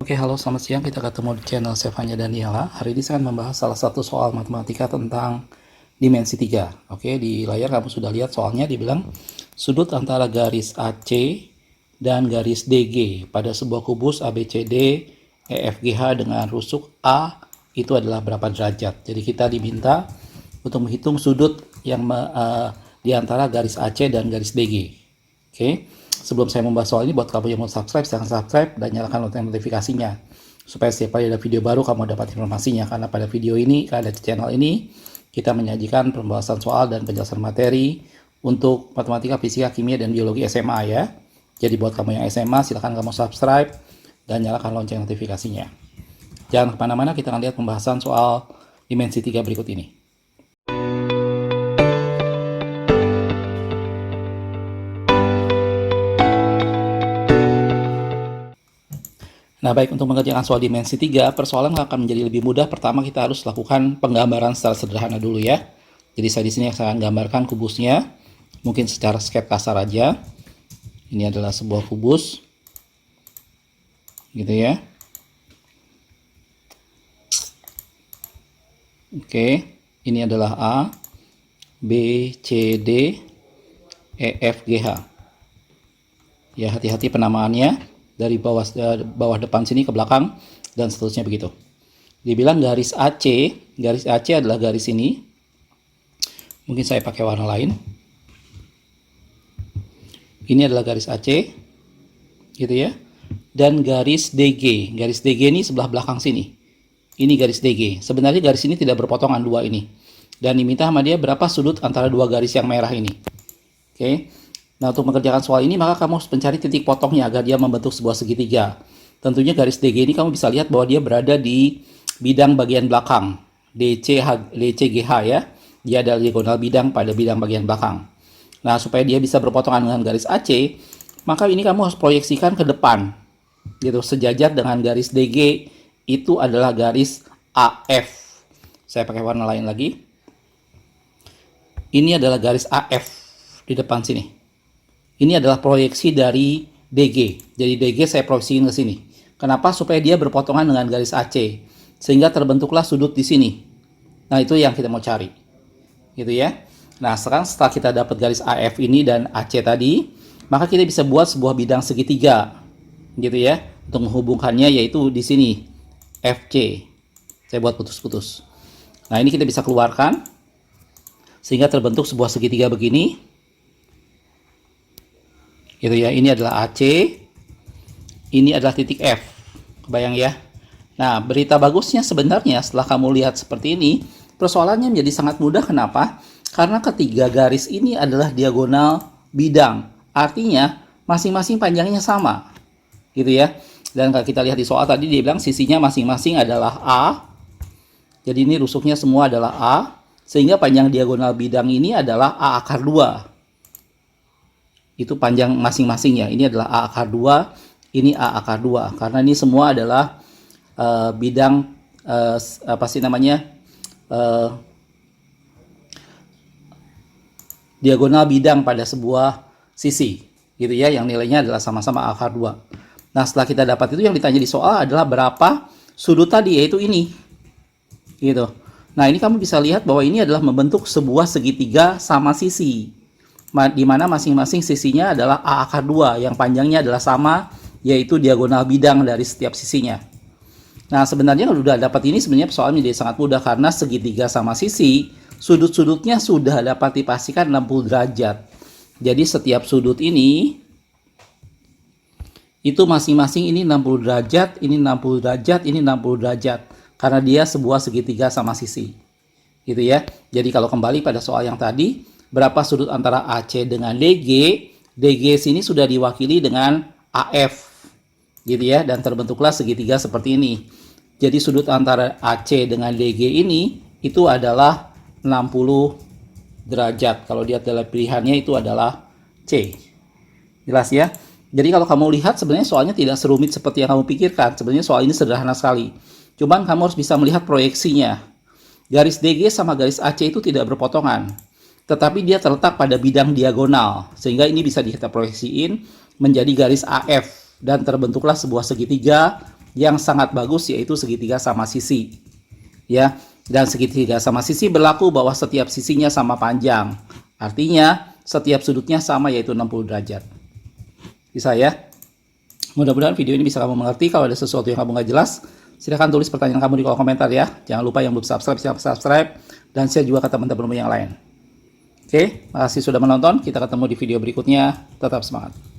Oke, halo selamat siang. Kita ketemu di channel Sevanya Daniela. Hari ini saya akan membahas salah satu soal matematika tentang dimensi 3. Oke, di layar kamu sudah lihat soalnya dibilang sudut antara garis AC dan garis DG pada sebuah kubus ABCD EFGH dengan rusuk A itu adalah berapa derajat. Jadi kita diminta untuk menghitung sudut yang di antara garis AC dan garis DG. Oke. Sebelum saya membahas soal ini, buat kamu yang mau subscribe, silahkan subscribe dan nyalakan lonceng notifikasinya. Supaya setiap kali ada video baru, kamu dapat informasinya. Karena pada video ini, pada channel ini, kita menyajikan pembahasan soal dan penjelasan materi untuk matematika, fisika, kimia, dan biologi SMA ya. Jadi buat kamu yang SMA, silahkan kamu subscribe dan nyalakan lonceng notifikasinya. Jangan kemana-mana, kita akan lihat pembahasan soal dimensi 3 berikut ini. Nah, baik, untuk mengerjakan soal dimensi 3, persoalan akan menjadi lebih mudah. Pertama, kita harus lakukan penggambaran secara sederhana dulu ya. Jadi saya di sini akan gambarkan kubusnya, mungkin secara sketsa kasar aja. Ini adalah sebuah kubus, gitu ya. Oke, ini adalah A, B, C, D, E, F, G, H. Ya, hati-hati penamaannya. Dari bawah depan sini ke belakang dan seterusnya begitu. Dibilang garis AC adalah garis ini. Mungkin saya pakai warna lain. Ini adalah garis AC, gitu ya. Dan garis DG ini sebelah belakang sini. Ini garis DG. Sebenarnya garis ini tidak berpotongan dua ini. Dan diminta sama dia berapa sudut antara dua garis yang merah ini. Oke. Nah, untuk mengerjakan soal ini, maka kamu harus mencari titik potongnya agar dia membentuk sebuah segitiga. Tentunya garis DG ini kamu bisa lihat bahwa dia berada di bidang bagian belakang. DCGH ya. Dia adalah diagonal bidang pada bidang bagian belakang. Nah, supaya dia bisa berpotongan dengan garis AC, maka ini kamu harus proyeksikan ke depan. Gitu, sejajar dengan garis DG itu adalah garis AF. Saya pakai warna lain lagi. Ini adalah garis AF di depan sini. Ini adalah proyeksi dari DG. Jadi DG saya proyeksiin ke sini. Kenapa? Supaya dia berpotongan dengan garis AC. Sehingga terbentuklah sudut di sini. Nah, itu yang kita mau cari. Gitu ya. Nah, sekarang setelah kita dapat garis AF ini dan AC tadi, maka kita bisa buat sebuah bidang segitiga. Gitu ya. Untuk menghubungkannya yaitu di sini. FC. Saya buat putus-putus. Nah, ini kita bisa keluarkan. Sehingga terbentuk sebuah segitiga begini. Gitu ya, ini adalah AC, ini adalah titik F, kebayang ya. Nah, berita bagusnya sebenarnya setelah kamu lihat seperti ini, persoalannya menjadi sangat mudah. Kenapa? Karena ketiga garis ini adalah diagonal bidang, artinya masing-masing panjangnya sama, gitu ya. Dan kalau kita lihat di soal tadi dia bilang sisinya masing-masing adalah A, jadi ini rusuknya semua adalah A, sehingga panjang diagonal bidang ini adalah A akar 2. Itu panjang masing-masing ya. Ini adalah A akar 2, ini A akar 2. Karena ini semua adalah bidang diagonal bidang pada sebuah sisi, gitu ya, yang nilainya adalah sama-sama A akar 2. Nah, setelah kita dapat itu, yang ditanya di soal adalah berapa sudut tadi, yaitu ini. Gitu. Nah, ini kamu bisa lihat bahwa ini adalah membentuk sebuah segitiga sama sisi, di mana masing-masing sisinya adalah A akar 2 yang panjangnya adalah sama, yaitu diagonal bidang dari setiap sisinya. Nah, sebenarnya kalau sudah dapat ini, sebenarnya persoalan menjadi sangat mudah karena segitiga sama sisi, sudut-sudutnya sudah dapat dipastikan 60 derajat. Jadi setiap sudut ini itu masing-masing ini 60 derajat, ini 60 derajat, ini 60 derajat, karena dia sebuah segitiga sama sisi. Gitu ya. Jadi kalau kembali pada soal yang tadi, berapa sudut antara AC dengan DG? DG sini sudah diwakili dengan AF, gitu ya, dan terbentuklah segitiga seperti ini. Jadi sudut antara AC dengan DG ini itu adalah 60 derajat. Kalau dia adalah pilihannya itu adalah C. Jelas ya? Jadi kalau kamu lihat sebenarnya soalnya tidak serumit seperti yang kamu pikirkan. Sebenarnya soal ini sederhana sekali. Cuman kamu harus bisa melihat proyeksinya. Garis DG sama garis AC itu tidak berpotongan, tetapi dia terletak pada bidang diagonal, sehingga ini bisa kita proyeksiin menjadi garis AF, dan terbentuklah sebuah segitiga yang sangat bagus, yaitu segitiga sama sisi. Ya, dan segitiga sama sisi berlaku bahwa setiap sisinya sama panjang. Artinya, setiap sudutnya sama, yaitu 60 derajat. Bisa ya? Mudah-mudahan video ini bisa kamu mengerti. Kalau ada sesuatu yang kamu nggak jelas, silahkan tulis pertanyaan kamu di kolom komentar ya. Jangan lupa yang belum subscribe, silahkan subscribe. Dan share juga ke teman-teman yang lain. Oke, makasih sudah menonton. Kita ketemu di video berikutnya. Tetap semangat.